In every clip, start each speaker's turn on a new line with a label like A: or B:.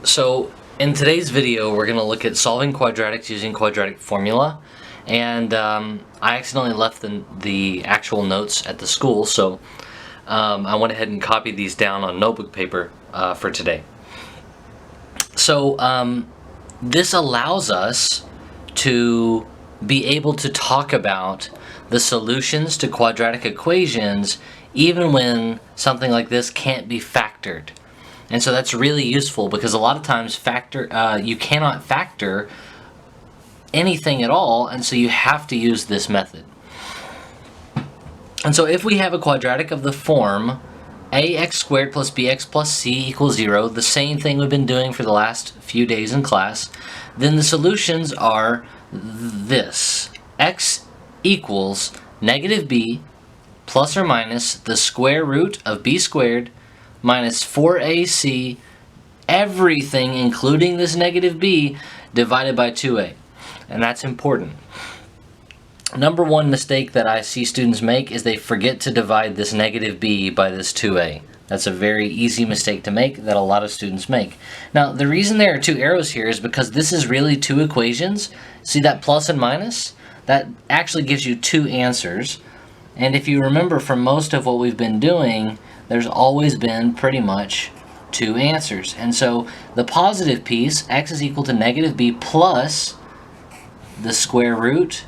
A: So in today's video we're going to look at solving quadratics using quadratic formula, and I accidentally left the actual notes at the school, so I went ahead and copied these down on notebook paper for today. So this allows us to be able to talk about the solutions to quadratic equations even when something like this can't be factored. And so that's really useful because a lot of times you cannot factor anything at all, and so you have to use this method. And so if we have a quadratic of the form ax squared plus bx plus c equals 0, the same thing we've been doing for the last few days in class, then the solutions are this. X equals negative b plus or minus the square root of b squared minus 4ac, everything including this negative b, divided by 2a. And that's important. Number one mistake that I see students make is they forget to divide this negative b by this 2a. That's a very easy mistake to make that a lot of students make. Now, the reason there are two arrows here is because this is really two equations. See that plus and minus? That actually gives you two answers. And if you remember from most of what we've been doing, there's always been pretty much two answers. And so the positive piece, x is equal to negative b plus the square root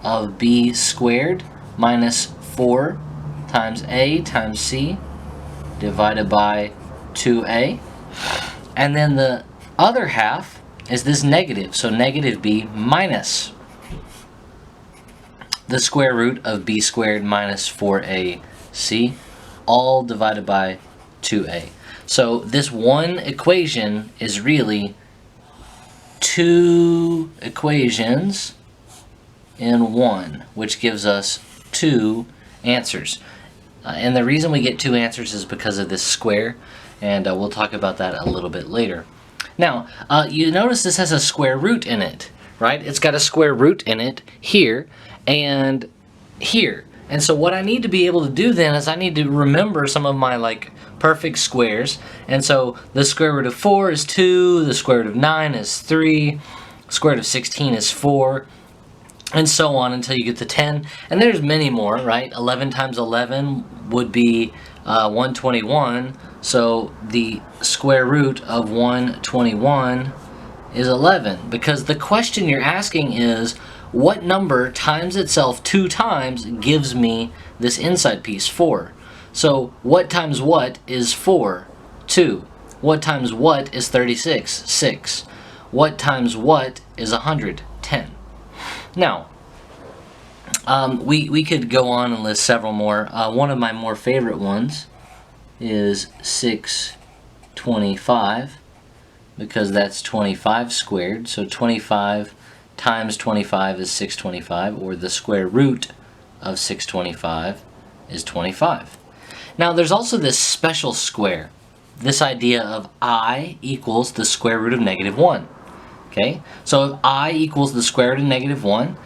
A: of b squared minus 4 times a times c divided by 2a. And then the other half is this negative, so negative b minus the square root of b squared minus 4ac, all divided by 2a. So this one equation is really two equations in one, which gives us two answers. And the reason we get two answers is because of this square, and we'll talk about that a little bit later. Now, you notice this has a square root in it, right? It's got a square root in it here and here. And so what I need to be able to do then is I need to remember some of my perfect squares. And so the square root of 4 is 2, the square root of 9 is 3, square root of 16 is 4, and so on until you get to 10. And there's many more, right? 11 times 11 would be 121. So the square root of 121 is 11, because the question you're asking is, what number times itself 2 times gives me this inside piece, 4? So what times what is 4? 2. What times what is 36? 6. What times what is 100? 10. Now, we could go on and list several more. One of my more favorite ones is 625, because that's 25 squared. So 25 times 25 is 625, or the square root of 625 is 25. Now there's also this special square, this idea of I equals the square root of negative 1. Okay, so if I equals the square root of negative 1,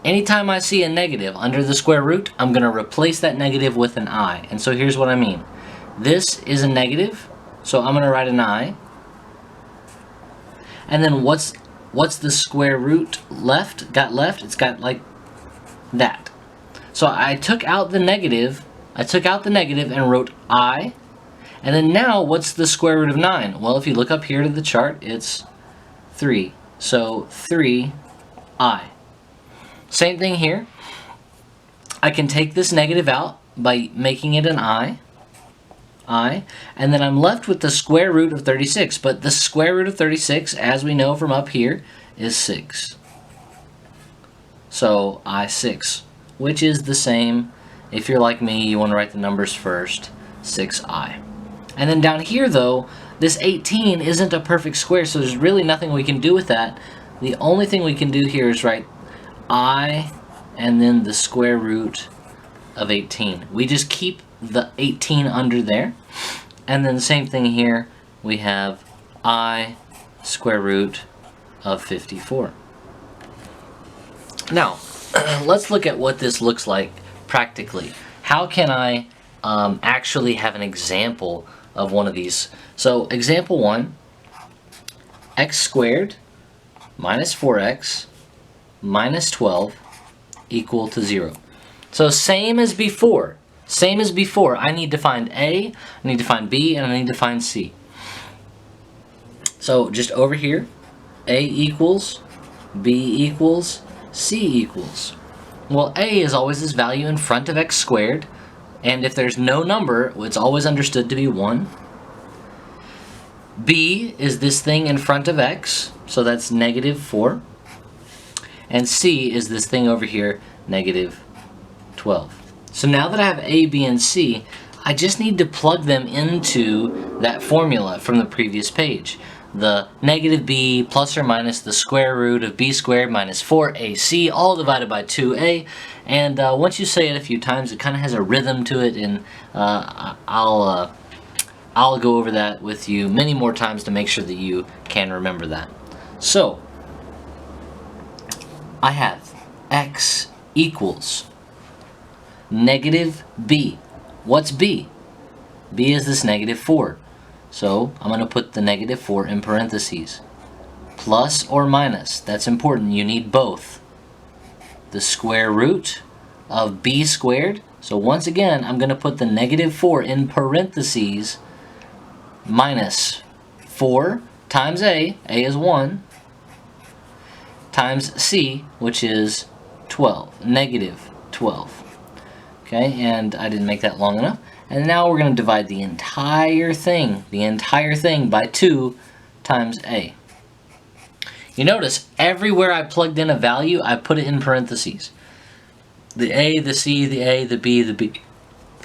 A: anytime I see a negative under the square root, I'm going to replace that negative with an I. And so here's what I mean. This is a negative, so I'm going to write an I. And then what's the square root left? It's got like that. So I took out the negative and wrote I. And then now what's the square root of 9? Well, if you look up here to the chart, it's 3. So 3i. Same thing here. I can take this negative out by making it an I, and then I'm left with the square root of 36, but the square root of 36, as we know from up here, is 6. So I6, which is the same, if you're like me, you want to write the numbers first, 6i. And then down here though, this 18 isn't a perfect square, so there's really nothing we can do with that. The only thing we can do here is write I and then the square root of 18. We just keep the 18 under there, and then the same thing here, we have I square root of 54. Now let's look at what this looks like practically. How can I actually have an example of one of these? So example 1, x squared minus 4x minus 12 equal to 0. So same as before. Same as before. I need to find A, I need to find B, and I need to find C. So just over here, A equals, B equals, C equals. Well, A is always this value in front of x squared, and if there's no number, it's always understood to be 1. B is this thing in front of x, so that's negative 4. And C is this thing over here, negative 12. So now that I have A, B, and C, I just need to plug them into that formula from the previous page. The negative b plus or minus the square root of b squared minus 4ac, all divided by 2a. And once you say it a few times, it kind of has a rhythm to it, and I'll go over that with you many more times to make sure that you can remember that. So, I have x equals negative b. What's b? b is this negative 4. So I'm going to put the negative 4 in parentheses. Plus or minus, that's important, you need both. The square root of b squared. So once again, I'm going to put the negative 4 in parentheses minus 4 times a is 1, times c, which is 12, negative 12. Okay, and I didn't make that long enough. And now we're going to divide the entire thing by 2 times a. You notice everywhere I plugged in a value, I put it in parentheses. The a, the c, the a, the b, the b.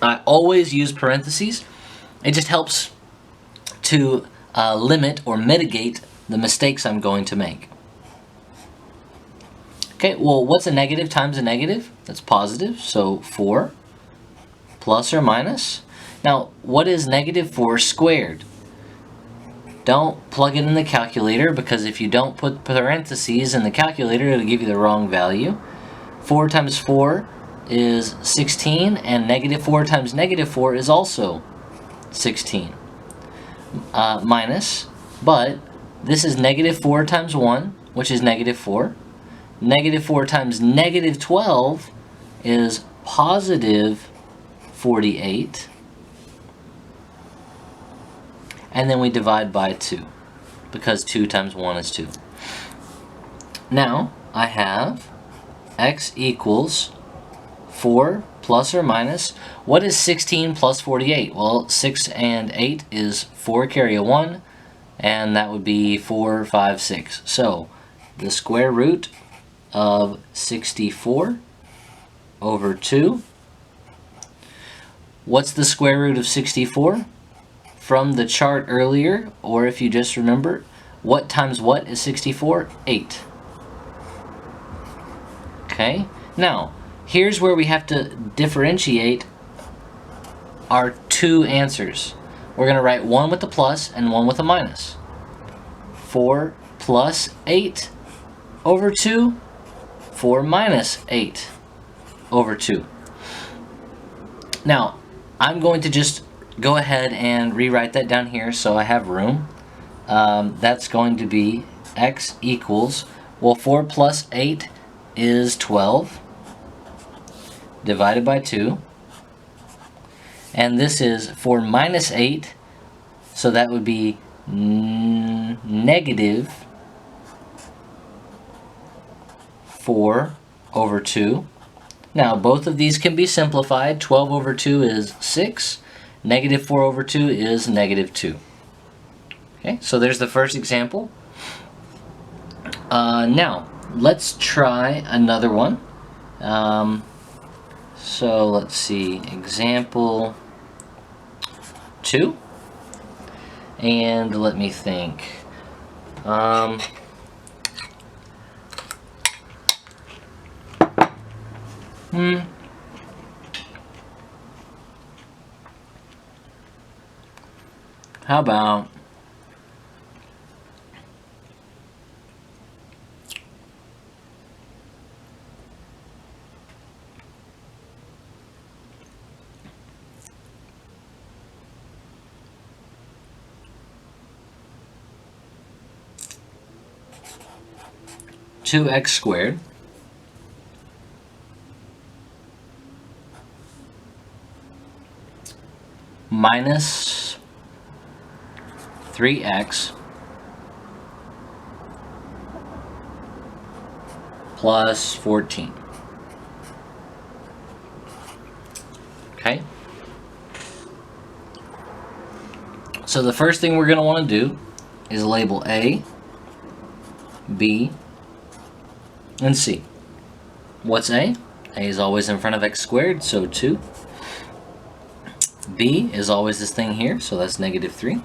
A: I always use parentheses. It just helps to limit or mitigate the mistakes I'm going to make. Okay, well, what's a negative times a negative? That's positive, so 4. Plus or minus. Now, what is negative 4 squared? Don't plug it in the calculator, because if you don't put parentheses in the calculator, it'll give you the wrong value. 4 times 4 is 16, and negative 4 times negative 4 is also 16. Minus, but this is negative 4 times 1, which is negative 4. Negative 4 times negative 12 is positive 48, and then we divide by 2, because 2 times 1 is 2. Now, I have x equals 4 plus or minus, what is 16 plus 48? Well, 6 and 8 is 4, carry a 1, and that would be 4, 5, 6. So, the square root of 64 over 2. What's the square root of 64? From the chart earlier, or if you just remember, what times what is 64? 8. Okay, now, here's where we have to differentiate our two answers. We're going to write one with a plus and one with a minus. 4 plus 8 over 2, 4 minus 8 over 2. Now, I'm going to just go ahead and rewrite that down here so I have room. That's going to be x equals, well, 4 plus 8 is 12, divided by 2. And this is 4 minus 8, so that would be negative 4 over 2. Now, both of these can be simplified. 12 over 2 is 6. Negative 4 over 2 is negative 2. Okay, so there's the first example. Now, let's try another one. So let's see, example 2. And let me think. How about 2x squared minus 3x plus 14. Okay? So the first thing we're going to want to do is label A, B, and C. What's A? A is always in front of x squared, so 2. B is always this thing here, so that's negative 3.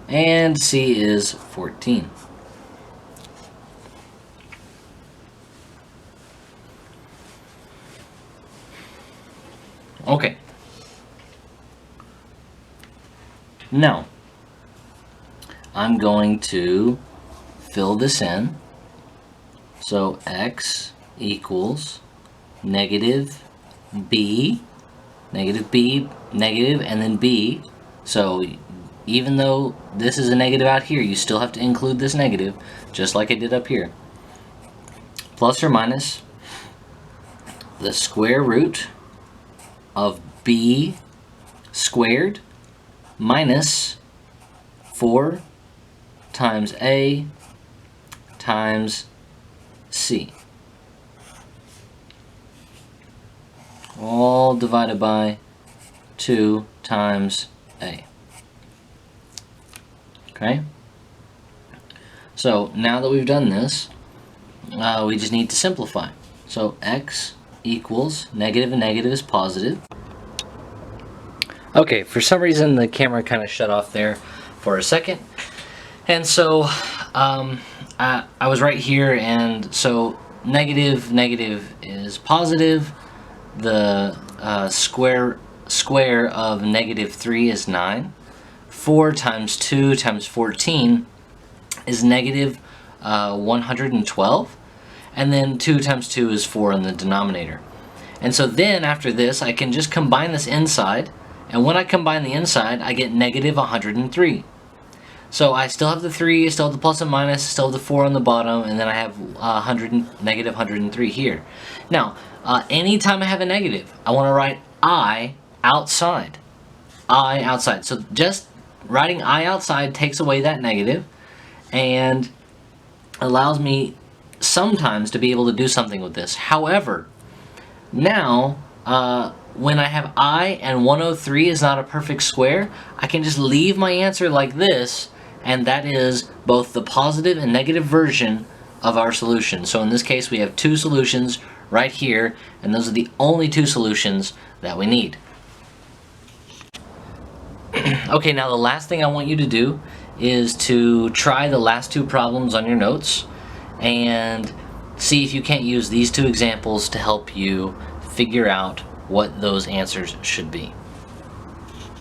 A: And C is 14. Okay. Now, I'm going to fill this in. So x equals negative b, negative, and then b. So even though this is a negative out here, you still have to include this negative, just like I did up here. Plus or minus the square root of b squared minus 4 times a times c, all divided by 2 times a. Okay? So now that we've done this, we just need to simplify. So x equals negative and negative is positive. Okay, for some reason the camera kind of shut off there for a second. And so I was right here, and so negative is positive. The square of negative 3 is 9. 4 times 2 times 14 is negative 112. And then 2 times 2 is 4 in the denominator. And so then after this, I can just combine this inside. And when I combine the inside, I get negative 103. So I still have the 3, I still have the plus and minus, still have the 4 on the bottom, and then I have negative 103 here. Now, anytime I have a negative, I want to write I outside. I outside. So just writing I outside takes away that negative and allows me sometimes to be able to do something with this. However, now, when I have I and 103 is not a perfect square, I can just leave my answer like this, and that is both the positive and negative version of our solution. So in this case, we have 2 solutions right here, and those are the only 2 solutions that we need. Okay, now the last thing I want you to do is to try the last 2 problems on your notes and see if you can't use these 2 examples to help you figure out what those answers should be.